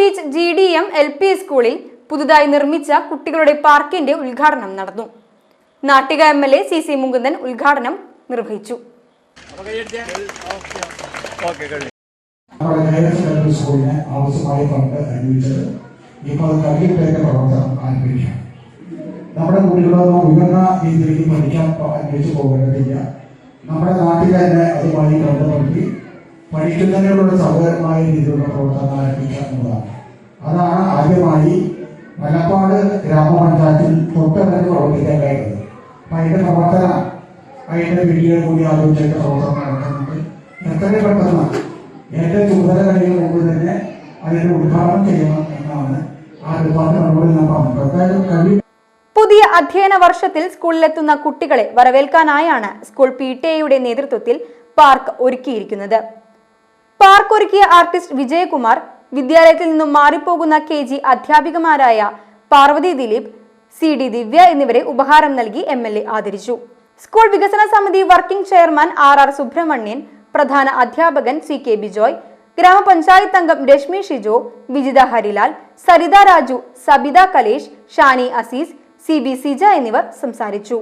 Beach GDM LP സ്കൂളിൽ പുതുതായി നിർമ്മിച്ച കുട്ടികളുടെ പാർക്കിന്റെ ഉദ്ഘാടനം നടന്നു. നാട്ടിക MLA CC മുകുന്ദൻ ഉദ്ഘാടനം നിർവഹിച്ചു. നമ്മുടെ കുട്ടികളൊന്നും ഉയർന്ന രീതിയിലേക്ക് പഠിക്കാൻ അന്വേഷിച്ച് പോകേണ്ടതില്ല. നമ്മുടെ നാട്ടിൽ തന്നെ അതുമായി ബന്ധപ്പെടുത്തി പഠിക്കുന്നതിനുള്ള സൗകര്യമായ രീതിയിലുള്ള പ്രവർത്തനം ആരംഭിക്കുക എന്നതാണ്. അതാണ് ആദ്യമായി മലപ്പാട് ഗ്രാമപഞ്ചായത്തിൽ തൊട്ടടുത്ത് പ്രവർത്തിക്കാൻ കഴിയുന്നത്. അപ്പം അതിൻ്റെ പ്രവർത്തനം അതിൻ്റെ വീഡിയോ കൂടി ആലോചിച്ചിട്ട് പ്രവർത്തനം നടക്കുന്നത് എത്രയും പെട്ടെന്ന് ഏറ്റവും ചുമതല കഴിയുന്ന മുമ്പ് തന്നെ അതിൻ്റെ ഉദ്ഘാടനം ചെയ്യണം എന്നാണ് ആ ഡിപ്പാർട്ട്മെന്റിനോട് ഞാൻ പറഞ്ഞത്. എന്തായാലും കഴിയും. പുതിയ അധ്യയന വർഷത്തിൽ സ്കൂളിലെത്തുന്ന കുട്ടികളെ വരവേൽക്കാനായാണ് സ്കൂൾ PTA നേതൃത്വത്തിൽ പാർക്ക് ഒരുക്കിയിരിക്കുന്നത്. പാർക്ക് ഒരുക്കിയ ആർട്ടിസ്റ്റ് വിജയകുമാർ, വിദ്യാലയത്തിൽ നിന്നും മാറിപ്പോകുന്ന KG അധ്യാപികമാരായ പാർവതി ദിലീപ്, CD ദിവ്യ എന്നിവരെ ഉപഹാരം നൽകി MLA ആദരിച്ചു. സ്കൂൾ വികസന സമിതി വർക്കിംഗ് ചെയർമാൻ RR സുബ്രഹ്മണ്യൻ, പ്രധാന അധ്യാപകൻ CK ബിജോയ്, ഗ്രാമപഞ്ചായത്ത് അംഗം രശ്മി ഷിജോ, വിജിത ഹരിലാൽ, സരിത രാജു, സബിത കലേഷ്, ഷാനി അസീസ്, CB സിജ എന്നിവർ സംസാരിച്ചു.